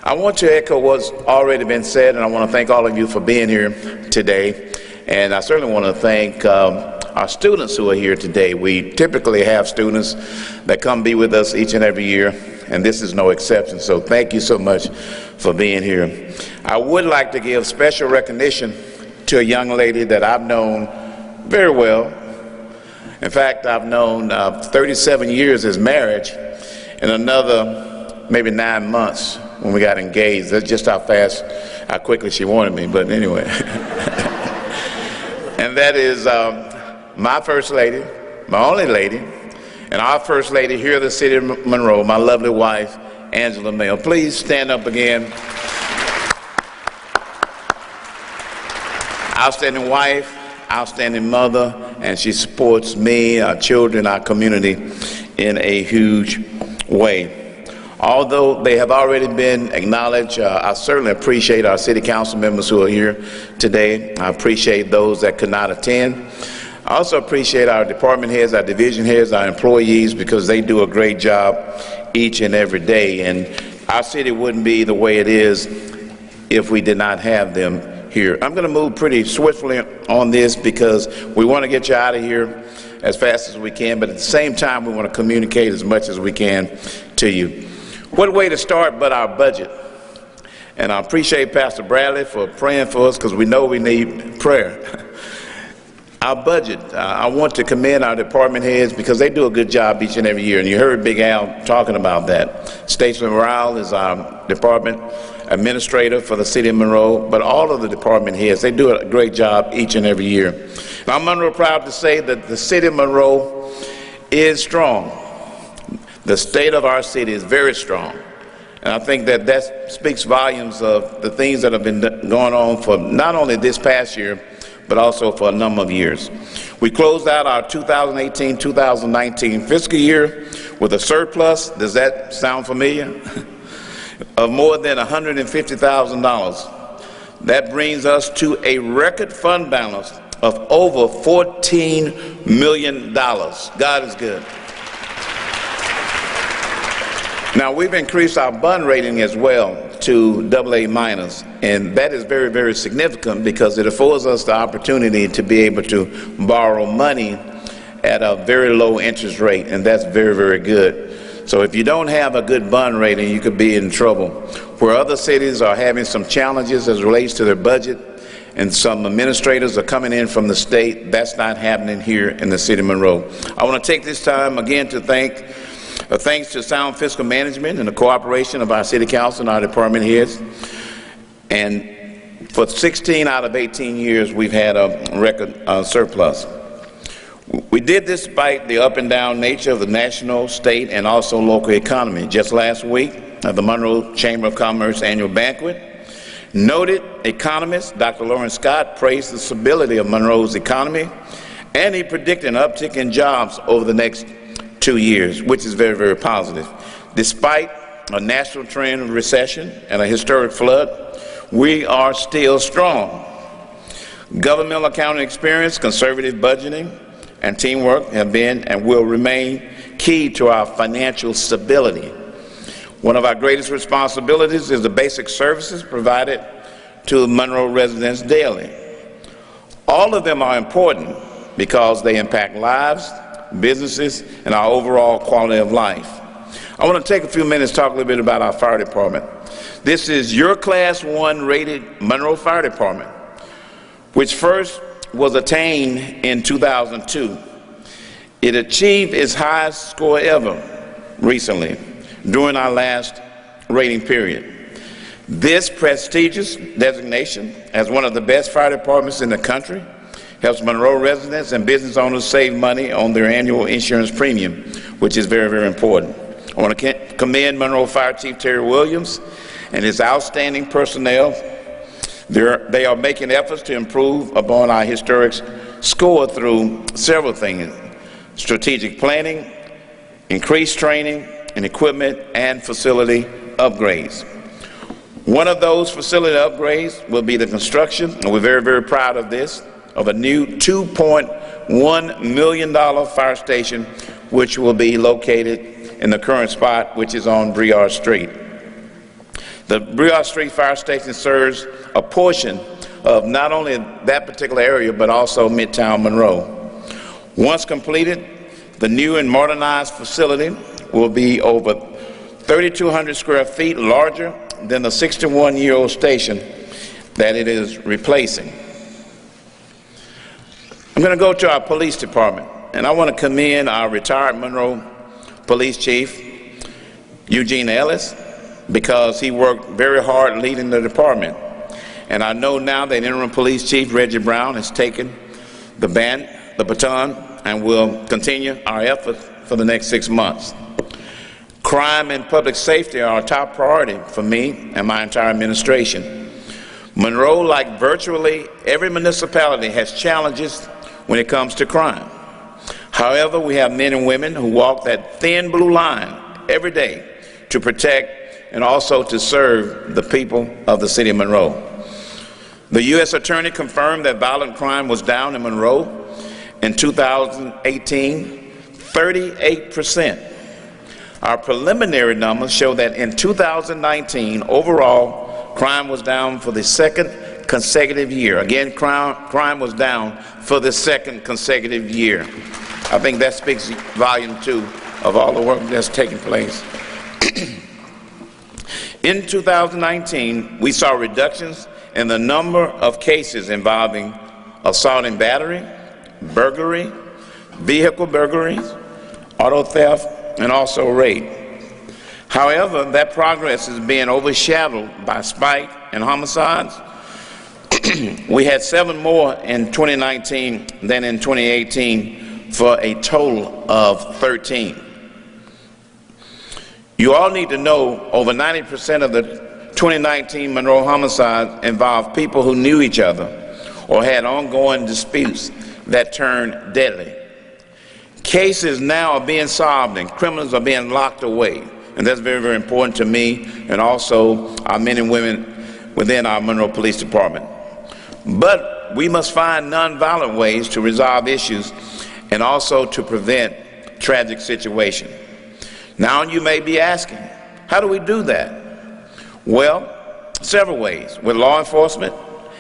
I want to echo what's already been said, and I want to thank all of you for being here today. And I certainly want to thank our students who are here today. We typically have students that come be with us each and every year, and this is no exception. So thank you so much for being here. I would like to give special recognition to a young lady that I've known very well. In fact, I've known 37 years as marriage and another maybe 9 months when we got engaged. That's just how quickly she wanted me, but anyway. And that is my first lady, my only lady, and our first lady here in the city of Monroe, my lovely wife, Angela Mayo. Please stand up again. Outstanding wife, outstanding mother, and she supports me, our children, our community in a huge way. Although they have already been acknowledged, I certainly appreciate our city council members who are here today. I appreciate those that could not attend. I also appreciate our department heads, our division heads, our employees, because they do a great job each and every day. And our city wouldn't be the way it is if we did not have them here. I'm going to move pretty swiftly on this because we want to get you out of here as fast as we can, but at the same time we want to communicate as much as we can to you. What way to start but our budget? And I appreciate Pastor Bradley for praying for us because we know we need prayer. Our budget, I want to commend our department heads because they do a good job each and every year, and you heard Big Al talking about that. Statesman Morale is our department administrator for the city of Monroe, but all of the department heads, they do a great job each and every year. And I'm Monroe proud to say that the city of Monroe is strong. The state of our city is very strong. And I think that that speaks volumes of the things that have been going on for not only this past year, but also for a number of years. We closed out our 2018-2019 fiscal year with a surplus, does that sound familiar? Of more than $150,000. That brings us to a record fund balance of over $14 million. God is good. Now, we've increased our bond rating as well to AA-, and that is very, very significant because it affords us the opportunity to be able to borrow money at a very low interest rate, and that's very, very good. So if you don't have a good bond rating, you could be in trouble. Where other cities are having some challenges as it relates to their budget, and some administrators are coming in from the state, that's not happening here in the city of Monroe. I want to take this time again to thanks to sound fiscal management and the cooperation of our city council and our department heads. And for 16 out of 18 years, we've had a record surplus. We did this despite the up and down nature of the national, state, and also local economy. Just last week, at the Monroe Chamber of Commerce annual banquet, noted economist Dr. Lawrence Scott praised the stability of Monroe's economy, and he predicted an uptick in jobs over the next 2 years, which is very, very positive. Despite a national trend of recession and a historic flood, we are still strong. Governmental accounting experience, conservative budgeting, and teamwork have been and will remain key to our financial stability. One of our greatest responsibilities is the basic services provided to Monroe residents daily. All of them are important because they impact lives, businesses, and our overall quality of life. I want to take a few minutes to talk a little bit about our fire department. This is your Class 1 rated Monroe Fire Department, which first was attained in 2002. It achieved its highest score ever recently during our last rating period. This prestigious designation as one of the best fire departments in the country helps Monroe residents and business owners save money on their annual insurance premium, which is very, very important. I want to commend Monroe Fire Chief Terry Williams and his outstanding personnel. They are making efforts to improve upon our historic score through several things: strategic planning, increased training and equipment, and facility upgrades. One of those facility upgrades will be the construction, and we're very, very proud of this, of a new $2.1 million fire station, which will be located in the current spot, which is on Briard Street. The Brioche Street Fire Station serves a portion of not only that particular area, but also Midtown Monroe. Once completed, the new and modernized facility will be over 3,200 square feet larger than the 61-year-old station that it is replacing. I'm going to go to our police department, and I want to commend our retired Monroe Police Chief, Eugene Ellis, because he worked very hard leading the department. And I know now that Interim Police Chief Reggie Brown has taken the baton, and will continue our efforts for the next 6 months. Crime and public safety are a top priority for me and my entire administration. Monroe, like virtually every municipality, has challenges when it comes to crime. However, we have men and women who walk that thin blue line every day to protect and also to serve the people of the city of Monroe. The U.S. Attorney confirmed that violent crime was down in Monroe in 2018, 38%. Our preliminary numbers show that in 2019, overall, crime was down for the second consecutive year. Again, crime was down for the second consecutive year. I think that speaks volume too of all the work that's taking place. In 2019, we saw reductions in the number of cases involving assault and battery, burglary, vehicle burglaries, auto theft, and also rape. However, that progress is being overshadowed by spike and homicides. We had 7 more in 2019 than in 2018 for a total of 13. You all need to know over 90% of the 2019 Monroe homicides involved people who knew each other or had ongoing disputes that turned deadly. Cases now are being solved and criminals are being locked away. And that's very, very important to me and also our men and women within our Monroe Police Department. But we must find nonviolent ways to resolve issues and also to prevent tragic situations. Now you may be asking, how do we do that? Well, several ways. With law enforcement,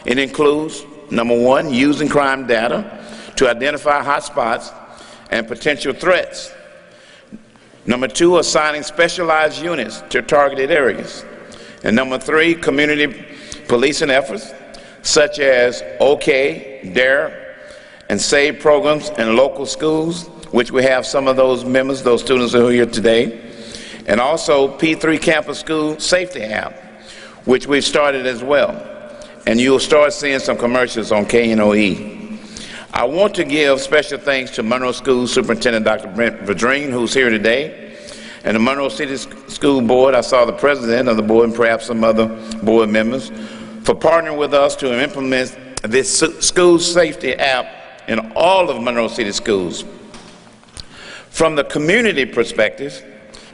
it includes, number 1, using crime data to identify hotspots and potential threats. Number 2, assigning specialized units to targeted areas. And number 3, community policing efforts such as OK, DARE, and SAVE programs in local schools, which we have some of those members, those students who are here today, and also P3 Campus School Safety app, which we've started as well. And you'll start seeing some commercials on KNOE. I want to give special thanks to Monroe School Superintendent Dr. Brent Vadrine, who's here today, and the Monroe City School Board. I saw the president of the board and perhaps some other board members for partnering with us to implement this school safety app in all of Monroe City schools. From the community perspective,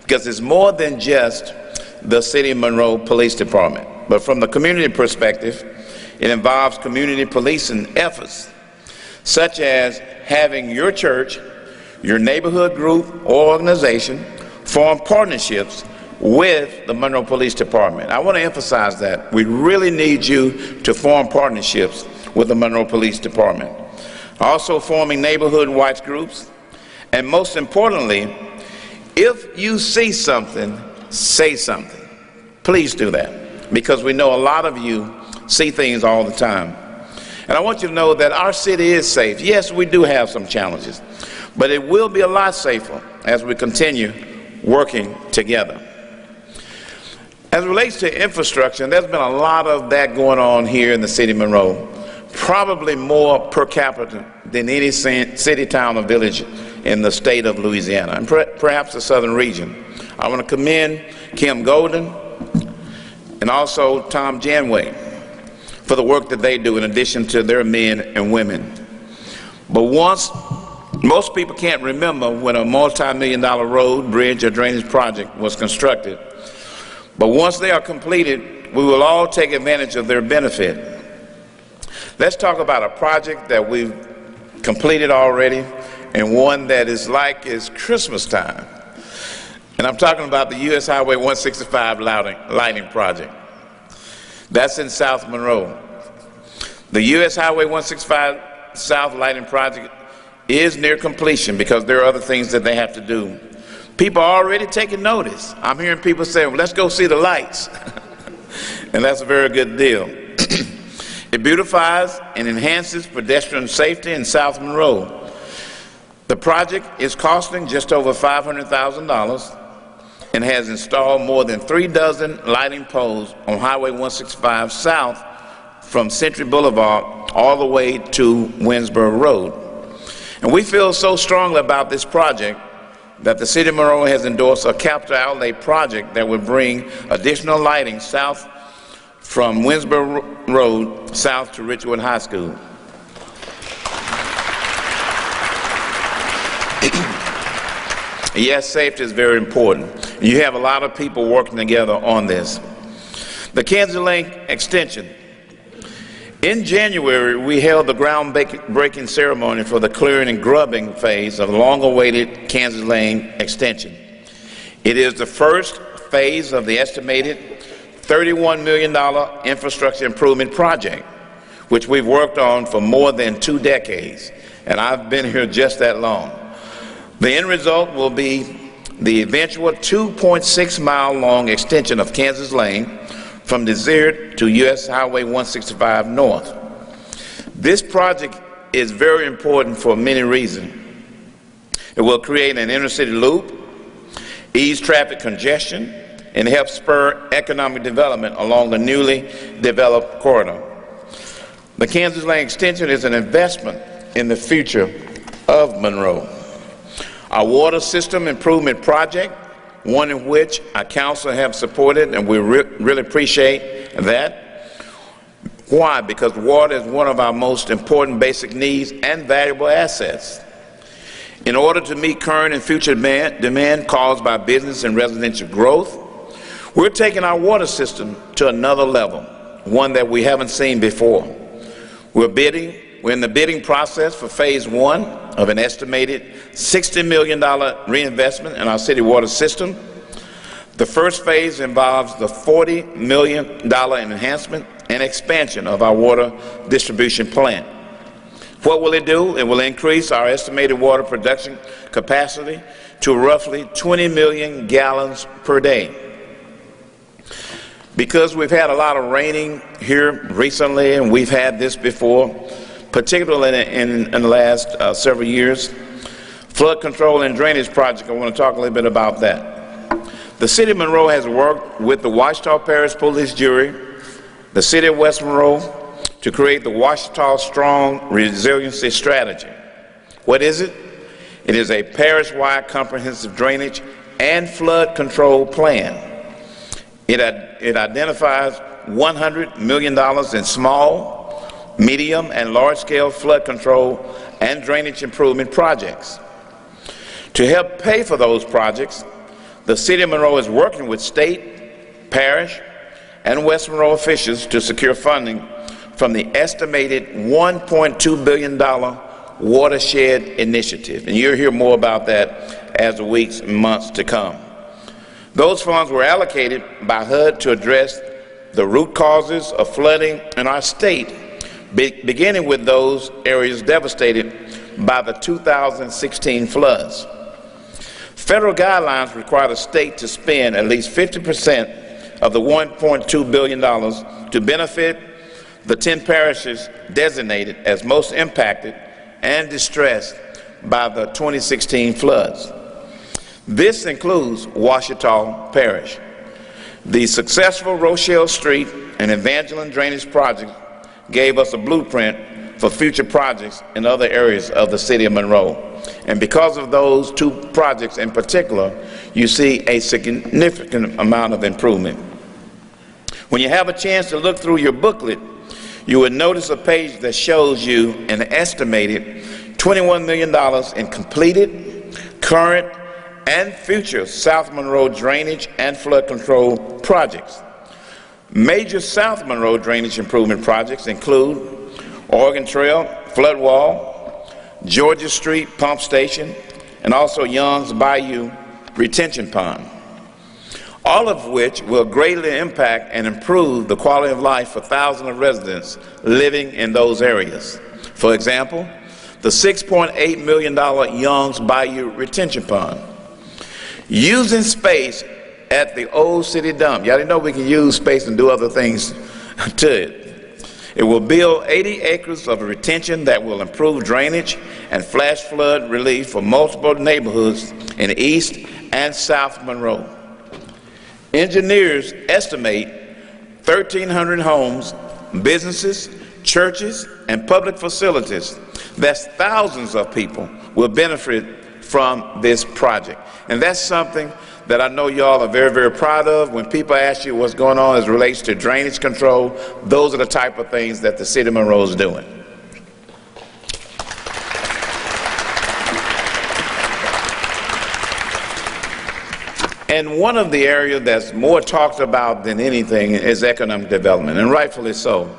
because it's more than just the City of Monroe Police Department, but from the community perspective, it involves community policing efforts, such as having your church, your neighborhood group or organization form partnerships with the Monroe Police Department. I want to emphasize that. We really need you to form partnerships with the Monroe Police Department. Also forming neighborhood watch groups, and most importantly, if you see something, say something. Please do that, because we know a lot of you see things all the time. And I want you to know that our city is safe. Yes, we do have some challenges, but it will be a lot safer as we continue working together. As it relates to infrastructure, there's been a lot of that going on here in the city of Monroe, probably more per capita than any city, town, or village in the state of Louisiana, and perhaps the southern region. I want to commend Kim Golden and also Tom Janway for the work that they do in addition to their men and women. But most people can't remember when a multi-million-dollar road, bridge, or drainage project was constructed. But once they are completed, we will all take advantage of their benefit. Let's talk about a project that we've completed already and one that is like it's Christmas time. And I'm talking about the U.S. Highway 165 lighting project. That's in South Monroe. The U.S. Highway 165 South Lighting Project is near completion because there are other things that they have to do. People are already taking notice. I'm hearing people say, well, let's go see the lights. And that's a very good deal. It beautifies and enhances pedestrian safety in South Monroe. The project is costing just over $500,000 and has installed more than 3 dozen lighting poles on Highway 165 South from Century Boulevard all the way to Winsboro Road. And we feel so strongly about this project that the City of Monroe has endorsed a capital outlay project that would bring additional lighting south from Winsboro Road south to Richwood High School. Yes, safety is very important. You have a lot of people working together on this. The Kansas Lane extension. In January, we held the groundbreaking ceremony for the clearing and grubbing phase of the long-awaited Kansas Lane extension. It is the first phase of the estimated $31 million infrastructure improvement project, which we've worked on for more than 2 decades, and I've been here just that long. The end result will be the eventual 2.6-mile long extension of Kansas Lane from Desert to U.S. Highway 165 North. This project is very important for many reasons. It will create an inner-city loop, ease traffic congestion, and help spur economic development along the newly developed corridor. The Kansas Lane extension is an investment in the future of Monroe. Our water system improvement project, one in which our council have supported, and we really appreciate that. Why? Because water is one of our most important basic needs and valuable assets. In order to meet current and future demand caused by business and residential growth, we're taking our water system to another level, one that we haven't seen before. We're in the bidding process for phase 1 of an estimated $60 million reinvestment in our city water system. The first phase involves the $40 million enhancement and expansion of our water distribution plant. What will it do? It will increase our estimated water production capacity to roughly 20 million gallons per day. Because we've had a lot of raining here recently, and we've had this before, particularly in the last several years, flood control and drainage project, I want to talk a little bit about that. The City of Monroe has worked with the Ouachita Parish Police Jury, the City of West Monroe, to create the Ouachita Strong Resiliency Strategy. What is it? It is a parish-wide comprehensive drainage and flood control plan. It identifies $100 million in small, medium, and large-scale flood control and drainage improvement projects. To help pay for those projects, the City of Monroe is working with state, parish, and West Monroe officials to secure funding from the estimated $1.2 billion Watershed Initiative. And you'll hear more about that as the weeks and months to come. Those funds were allocated by HUD to address the root causes of flooding in our state, beginning with those areas devastated by the 2016 floods. Federal guidelines require the state to spend at least 50% of the $1.2 billion to benefit the 10 parishes designated as most impacted and distressed by the 2016 floods. This includes Ouachita Parish. The successful Rochelle Street and Evangeline Drainage Project gave us a blueprint for future projects in other areas of the City of Monroe. And because of those 2 projects in particular, you see a significant amount of improvement. When you have a chance to look through your booklet, you would notice a page that shows you an estimated $21 million in completed, current, and future South Monroe drainage and flood control projects. Major South Monroe drainage improvement projects include Oregon Trail, Flood Wall, Georgia Street Pump Station, and also Young's Bayou Retention Pond. all of which will greatly impact and improve the quality of life for thousands of residents living in those areas. For example, the $6.8 million Young's Bayou Retention Pond. Using space at the old city dump. Y'all didn't know we can use space and do other things to it. It will build 80 acres of retention that will improve drainage and flash flood relief for multiple neighborhoods in East and South Monroe. Engineers estimate 1,300 homes, businesses, churches, and public facilities. That's thousands of people will benefit from this project. And that's something that I know y'all are very, very proud of. When people ask you what's going on as it relates to drainage control, those are the type of things that the city of Monroe is doing. And one of the areas that's more talked about than anything is economic development, and rightfully so.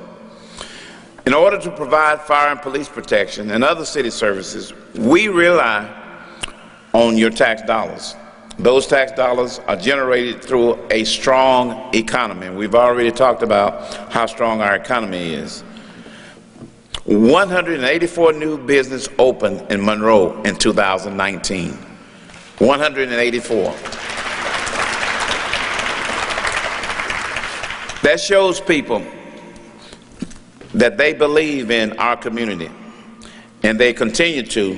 In order to provide fire and police protection and other city services, we rely on your tax dollars. Those tax dollars are generated through a strong economy. We've already talked about how strong our economy is. 184 new businesses opened in Monroe in 2019. 184. That shows people that they believe in our community, and they continue to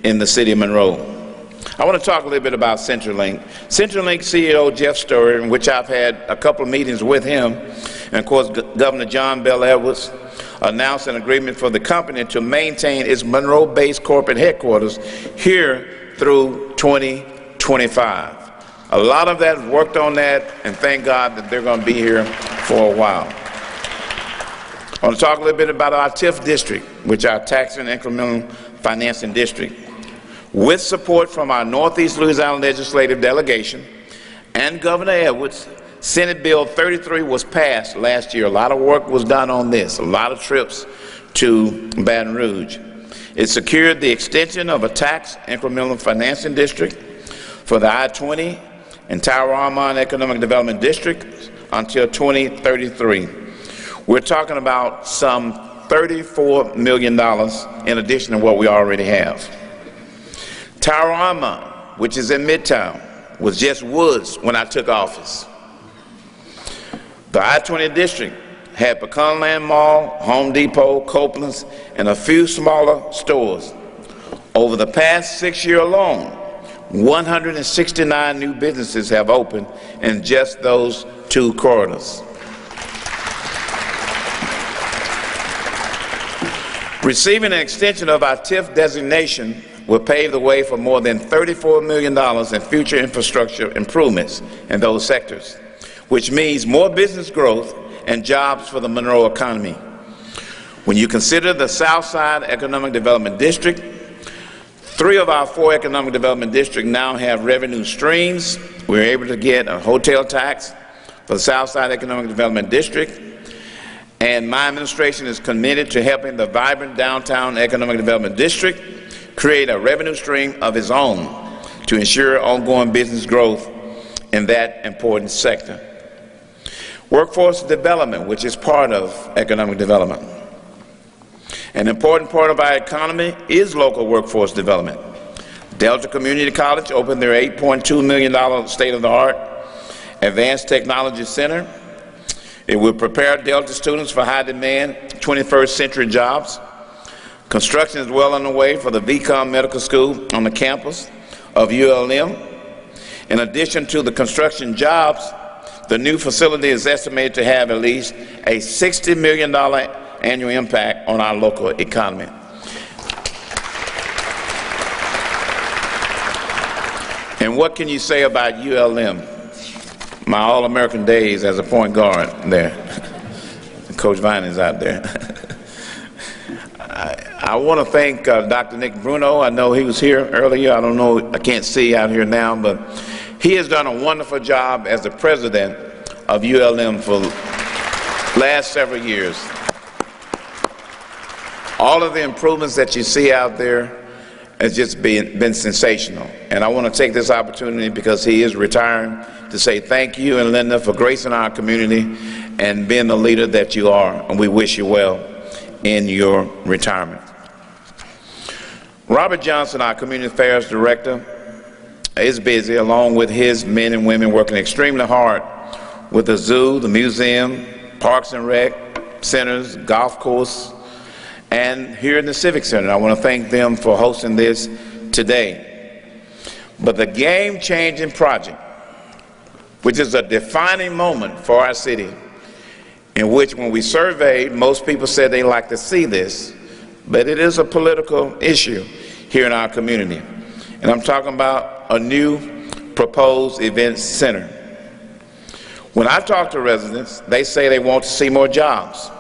in the city of Monroe. I want to talk a little bit about CenturyLink. CenturyLink CEO Jeff Story, in which I've had a couple of meetings with him, and of course Governor John Bel Edwards announced an agreement for the company to maintain its Monroe-based corporate headquarters here through 2025. A lot of that worked on that, and thank God that they're going to be here for a while. I want to talk a little bit about our TIF district, which is our Tax and Incremental Financing District. With support from our Northeast Louisiana Legislative Delegation and Governor Edwards, Senate Bill 33 was passed last year. A lot of work was done on this, a lot of trips to Baton Rouge. It secured the extension of a tax incremental financing district for the I-20 and Tower Armand Economic Development District until 2033. We're talking about some $34 million in addition to what we already have. Tower Armand, which is in Midtown, was just woods when I took office. The I-20 district had Pecanland Mall, Home Depot, Copeland's, and a few smaller stores. Over the past 6 years alone, 169 new businesses have opened in just those two corridors. Receiving an extension of our TIF designation will pave the way for more than $34 million in future infrastructure improvements in those sectors, which means more business growth and jobs for the Monroe economy. When you consider the Southside Economic Development District, 3 of our 4 economic development districts now have revenue streams. We're able to get a hotel tax for the Southside Economic Development District, and my administration is committed to helping the vibrant Downtown Economic Development District create a revenue stream of its own to ensure ongoing business growth in that important sector. Workforce development, which is part of economic development. An important part of our economy is local workforce development. Delta Community College opened their $8.2 million state-of-the-art Advanced Technology Center. It will prepare Delta students for high-demand 21st century jobs. Construction is well underway for the VCOM Medical School on the campus of ULM. In addition to the construction jobs, the new facility is estimated to have at least a $60 million annual impact on our local economy. And what can you say about ULM? My All-American days as a point guard there. Coach Vine is out there. I want to thank Dr. Nick Bruno. I know he was here earlier. I don't know, I can't see out here now, but he has done a wonderful job as the president of ULM for the last several years. All of the improvements that you see out there has just been sensational. And I want to take this opportunity, because he is retiring, to say thank you, and Linda, for gracing our community and being the leader that you are, and we wish you well in your retirement. Robert Johnson, our Community Affairs Director, is busy along with his men and women working extremely hard with the zoo, the museum, parks and rec, centers, golf course, and here in the Civic Center. I want to thank them for hosting this today. But the game-changing project, which is a defining moment for our city, in which when we surveyed, most people said they like to see this, but it is a political issue here in our community. And I'm talking about a new proposed event center. When I talk to residents, they say they want to see more jobs.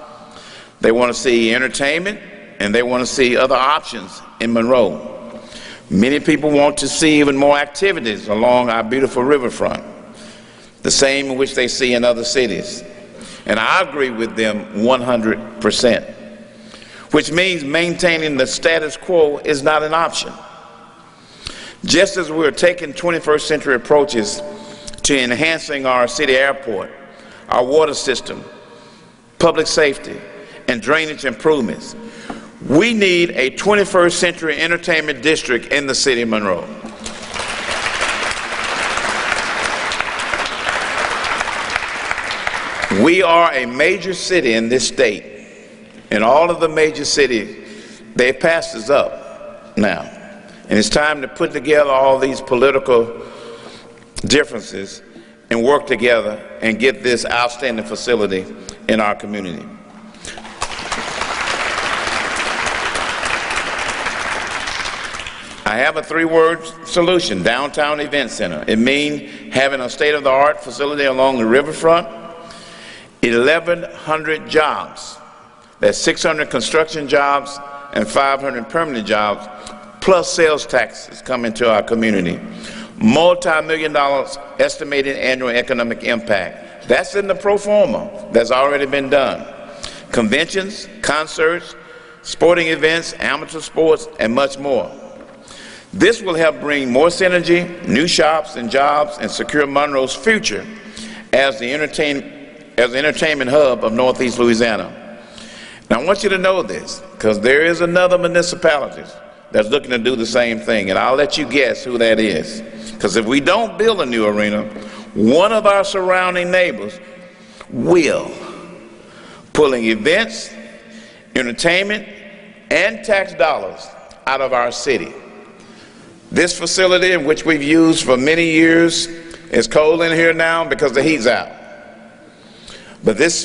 They want to see entertainment, and they want to see other options in Monroe. Many people want to see even more activities along our beautiful riverfront, the same in which they see in other cities. And I agree with them 100%, which means maintaining the status quo is not an option. Just as we're taking 21st century approaches to enhancing our city airport, our water system, public safety, and drainage improvements, we need a 21st century entertainment district in the city of Monroe. We are a major city in this state, and all of the major cities, they've passed us up now. And it's time to put together all these political differences and work together and get this outstanding facility in our community. I have a three-word solution: downtown event center. It means having a state-of-the-art facility along the riverfront, 1,100 jobs. That's 600 construction jobs and 500 permanent jobs, plus sales taxes coming to our community. Multi-million dollars estimated annual economic impact. That's in the pro forma that's already been done. Conventions, concerts, sporting events, amateur sports, and much more. This will help bring more synergy, new shops and jobs, and secure Monroe's future as the entertainment hub of Northeast Louisiana. Now, I want you to know this, because there is another municipality that's looking to do the same thing, and I'll let you guess who that is. Because if we don't build a new arena, one of our surrounding neighbors will, pulling events, entertainment, and tax dollars out of our city. This facility, in which we've used for many years, is cold in here now because the heat's out. But this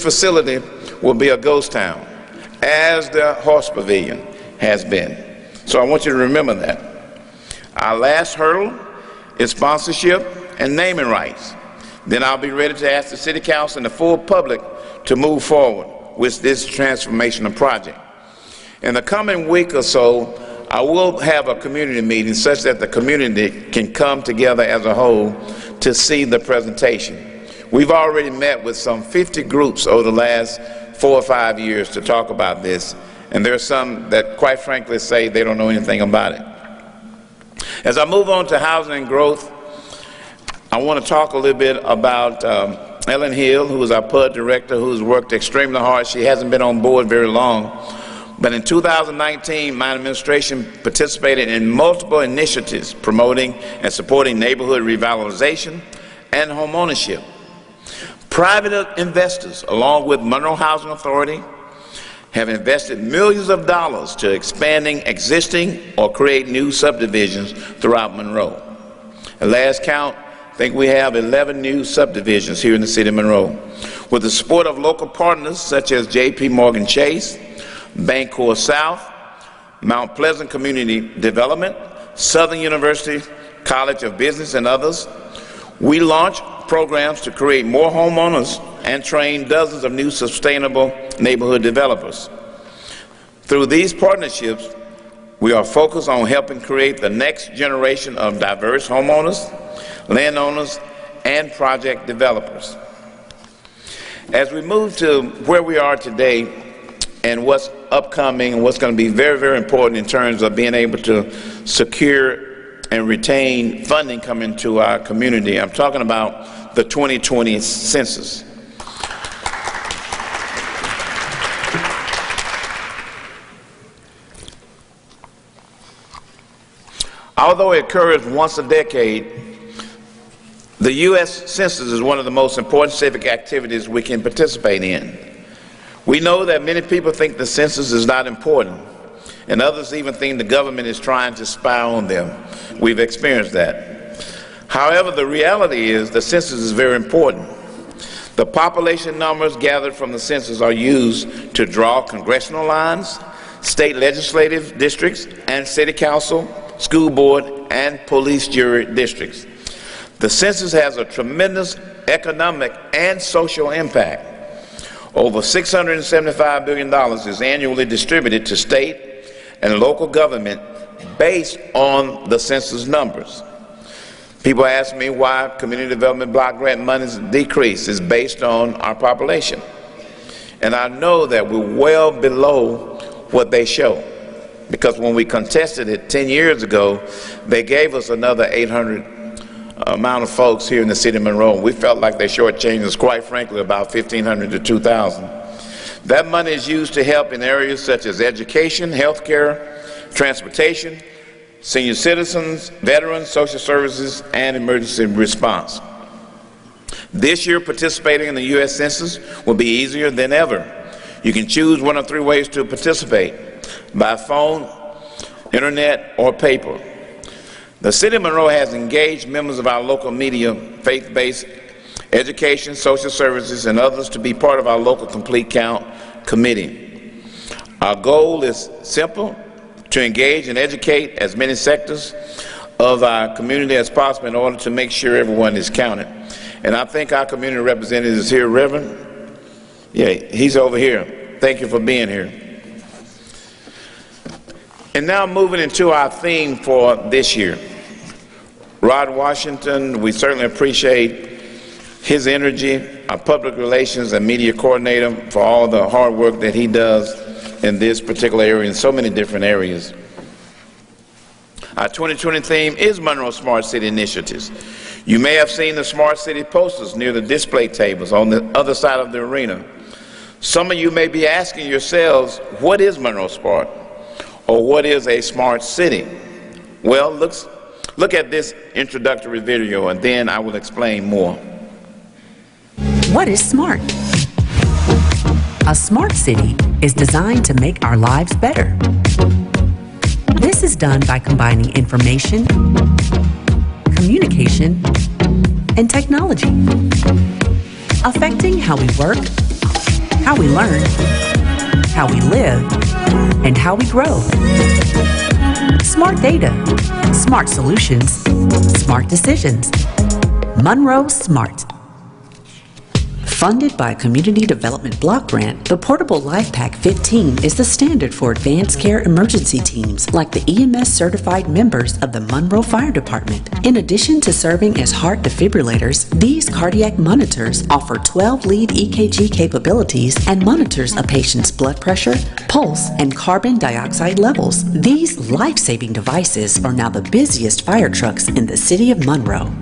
facility will be a ghost town, as the Horse Pavilion has been. So I want you to remember that. Our last hurdle is sponsorship and naming rights. Then I'll be ready to ask the City Council and the full public to move forward with this transformational project. In the coming week or so, I will have a community meeting such that the community can come together as a whole to see the presentation. We've already met with some 50 groups over the last 4 or 5 years to talk about this, and there are some that quite frankly say they don't know anything about it. As I move on to housing and growth, I want to talk a little bit about Ellen Hill, who is our PUD director, who's worked extremely hard. She hasn't been on board very long. But in 2019, my administration participated in multiple initiatives promoting and supporting neighborhood revitalization and homeownership. Private investors, along with Monroe Housing Authority, have invested millions of dollars to expanding existing or create new subdivisions throughout Monroe. At last count, I think we have 11 new subdivisions here in the city of Monroe. With the support of local partners such as J.P. Morgan Chase, Bancorp South, Mount Pleasant Community Development, Southern University College of Business, and others, we launched programs to create more homeowners and train dozens of new sustainable neighborhood developers. Through these partnerships, we are focused on helping create the next generation of diverse homeowners, landowners, and project developers. As we move to where we are today and what's upcoming and what's going to be very, very important in terms of being able to secure and retain funding coming to our community. I'm talking about the 2020 census. Although it occurs once a decade, the U.S. Census is one of the most important civic activities we can participate in. We know that many people think the census is not important, and others even think the government is trying to spy on them. We've experienced that. However, the reality is the census is very important. The population numbers gathered from the census are used to draw congressional lines, state legislative districts, and city council, school board, and police jury districts. The census has a tremendous economic and social impact. Over $675 billion is annually distributed to state and local government based on the census numbers. People ask me why community development block grant monies decrease. It's based on our population. And I know that we're well below what they show, because when we contested it 10 years ago, they gave us another 800 amount of folks here in the city of Monroe. We felt like they shortchanged us, quite frankly, about 1,500 to 2,000. That money is used to help in areas such as education, healthcare, transportation, senior citizens, veterans, social services, and emergency response. This year, participating in the U.S. Census will be easier than ever. You can choose one of three ways to participate: by phone, internet, or paper. The City of Monroe has engaged members of our local media, faith-based education, social services, and others to be part of our local Complete Count committee. Our goal is simple: to engage and educate as many sectors of our community as possible in order to make sure everyone is counted. And I think our community representative is here. Reverend? Yeah, he's over here. Thank you for being here. And now moving into our theme for this year. Rod Washington, we certainly appreciate his energy, our public relations and media coordinator, for all the hard work that he does in this particular area, in so many different areas. Our 2020 theme is Monroe Smart City Initiatives. You may have seen the Smart City posters near the display tables on the other side of the arena. Some of you may be asking yourselves, what is Monroe Smart? Or what is a smart city? Well, look at this introductory video, and then I will explain more. What is smart? A smart city is designed to make our lives better. This is done by combining information, communication, and technology, affecting how we work, how we learn, how we live, and how we grow. Smart data, smart solutions, smart decisions. Monroe Smart. Funded by a Community Development Block Grant, the Portable Life Pack 15 is the standard for advanced care emergency teams like the EMS-certified members of the Monroe Fire Department. In addition to serving as heart defibrillators, these cardiac monitors offer 12-lead EKG capabilities and monitors a patient's blood pressure, pulse, and carbon dioxide levels. These life-saving devices are now the busiest fire trucks in the city of Monroe.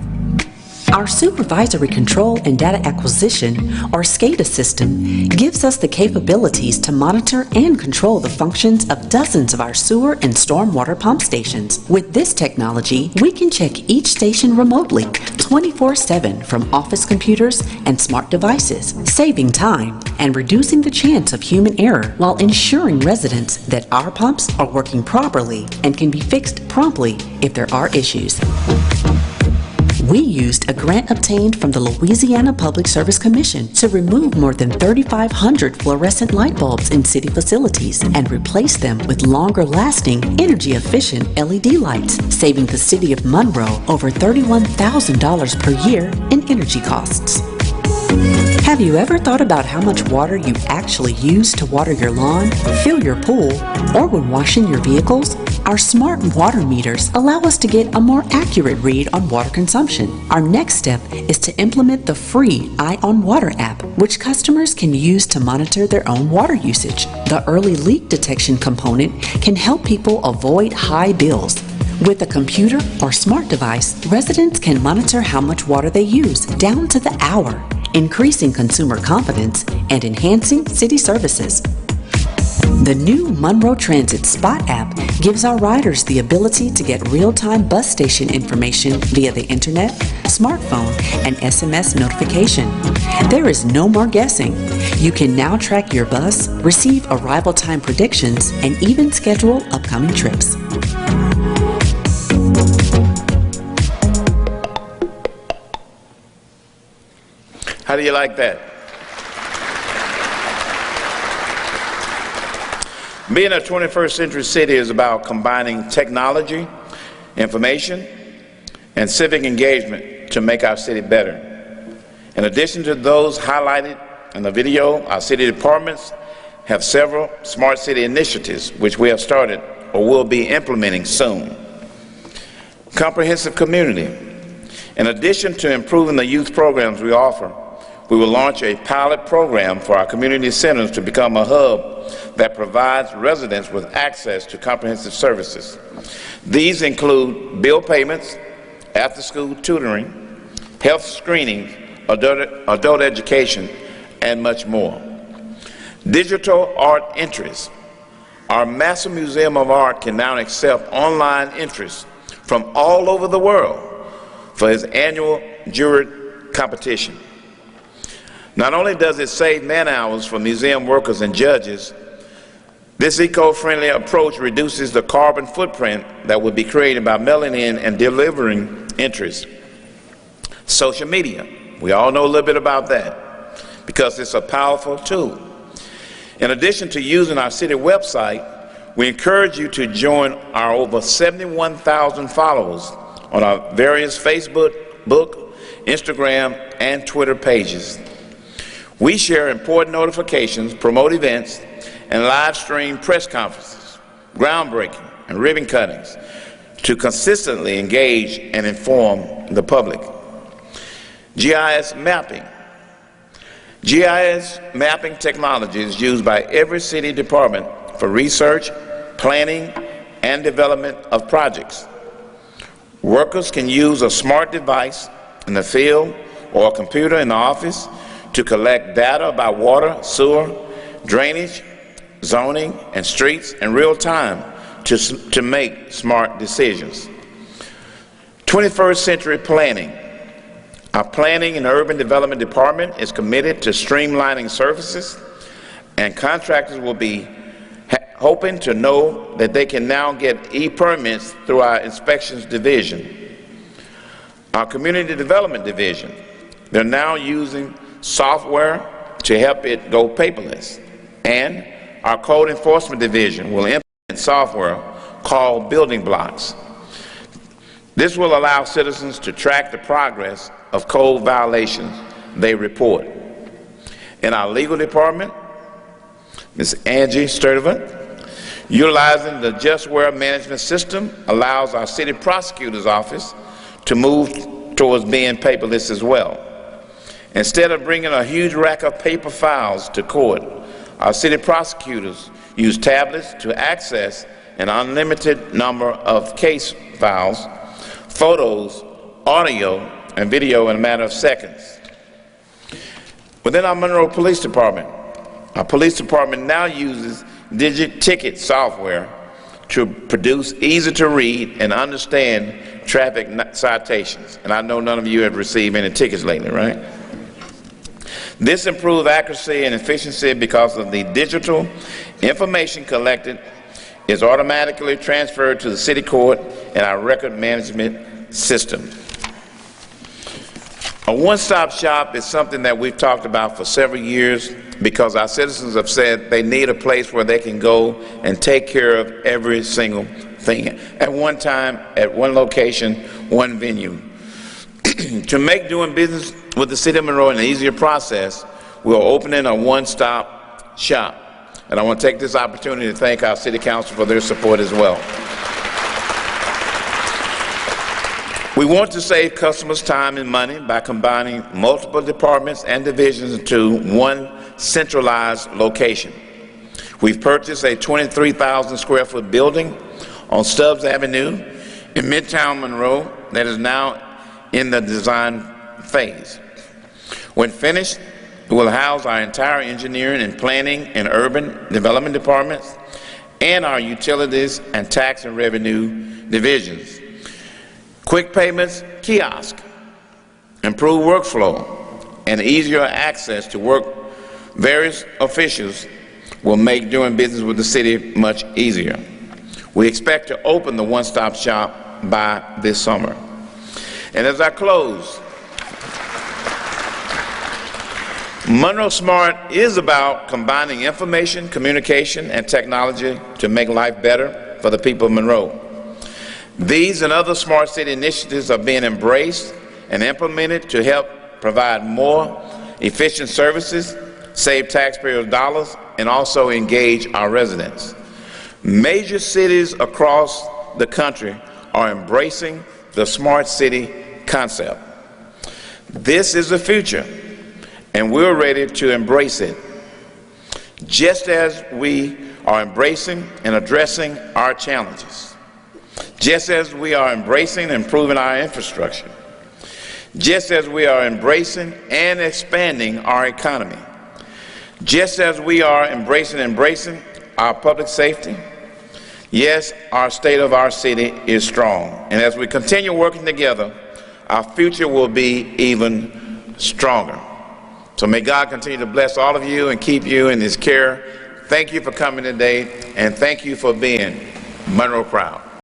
Our supervisory control and data acquisition, or Scada System, gives us the capabilities to monitor and control the functions of dozens of our sewer and stormwater pump stations. With this technology, we can check each station remotely, 24/7 from office computers and smart devices, saving time and reducing the chance of human error while ensuring residents that our pumps are working properly and can be fixed promptly if there are issues. We used a grant obtained from the Louisiana Public Service Commission to remove more than 3,500 fluorescent light bulbs in city facilities and replace them with longer-lasting, energy-efficient LED lights, saving the city of Monroe over $31,000 per year in energy costs. Have you ever thought about how much water you actually use to water your lawn, fill your pool, or when washing your vehicles? Our smart water meters allow us to get a more accurate read on water consumption. Our next step is to implement the free Eye on Water app, which customers can use to monitor their own water usage. The early leak detection component can help people avoid high bills. With a computer or smart device, residents can monitor how much water they use down to the hour, increasing consumer confidence and enhancing city services. The new Monroe Transit Spot app gives our riders the ability to get real-time bus station information via the internet, smartphone, and SMS notification. There is no more guessing. You can now track your bus, receive arrival time predictions, and even schedule upcoming trips. How do you like that? Being a 21st century city is about combining technology, information, and civic engagement to make our city better. In addition to those highlighted in the video, our city departments have several smart city initiatives which we have started or will be implementing soon. Comprehensive community. In addition to improving the youth programs we offer, we will launch a pilot program for our community centers to become a hub that provides residents with access to comprehensive services. These include bill payments, after-school tutoring, health screening, adult education, and much more. Digital art entries. Our massive Museum of Art can now accept online entries from all over the world for its annual juried competition. Not only does it save man-hours for museum workers and judges, this eco-friendly approach reduces the carbon footprint that would be created by mailing in and delivering entries. Social media. We all know a little bit about that because it's a powerful tool. In addition to using our city website, we encourage you to join our over 71,000 followers on our various Facebook, Instagram, and Twitter pages. We share important notifications, promote events, and live stream press conferences, groundbreaking, and ribbon cuttings to consistently engage and inform the public. GIS mapping. GIS mapping technology is used by every city department for research, planning, and development of projects. Workers can use a smart device in the field or a computer in the office to collect data about water, sewer, drainage, zoning, and streets in real time to make smart decisions. 21st century planning. Our Planning and Urban Development Department is committed to streamlining services, and contractors will be hoping to know that they can now get e-permits through our Inspections Division. Our Community Development Division, they're now using software to help it go paperless. And our Code Enforcement Division will implement software called Building Blocks. This will allow citizens to track the progress of code violations they report. In our legal department, Ms. Angie Sturdivant, utilizing the Justware Management System allows our city prosecutor's office to move towards being paperless as well. Instead of bringing a huge rack of paper files to court, our city prosecutors use tablets to access an unlimited number of case files, photos, audio, and video in a matter of seconds. Within our Monroe Police Department, our police department now uses Ticket software to produce easy-to-read and understand traffic citations. And I know none of you have received any tickets lately, right? This improves accuracy and efficiency because of the digital information collected is automatically transferred to the city court and our record management system. A one-stop shop is something that we've talked about for several years because our citizens have said they need a place where they can go and take care of every single thing at one time, at one location, one venue. To make doing business with the City of Monroe an easier process, we're opening a one-stop shop. And I want to take this opportunity to thank our City Council for their support as well. We want to save customers time and money by combining multiple departments and divisions into one centralized location. We've purchased a 23,000 square foot building on Stubbs Avenue in Midtown Monroe that is now in the design phase. When finished, it will house our entire engineering and planning and urban development departments and our utilities and tax and revenue divisions. Quick payments kiosk, improved workflow, and easier access to work various officials will make doing business with the city much easier. We expect to open the one-stop shop by this summer. And as I close, Monroe Smart is about combining information, communication, and technology to make life better for the people of Monroe. These and other smart city initiatives are being embraced and implemented to help provide more efficient services, save taxpayers' dollars, and also engage our residents. Major cities across the country are embracing the smart city concept. This is the future, and we're ready to embrace it, just as we are embracing and addressing our challenges, just as we are embracing and improving our infrastructure, just as we are embracing and expanding our economy, just as we are embracing our public safety. Yes, our state of our city is strong, and as we continue working together, our future will be even stronger. So may God continue to bless all of you and keep you in His care. Thank you for coming today, and thank you for being Monroe proud.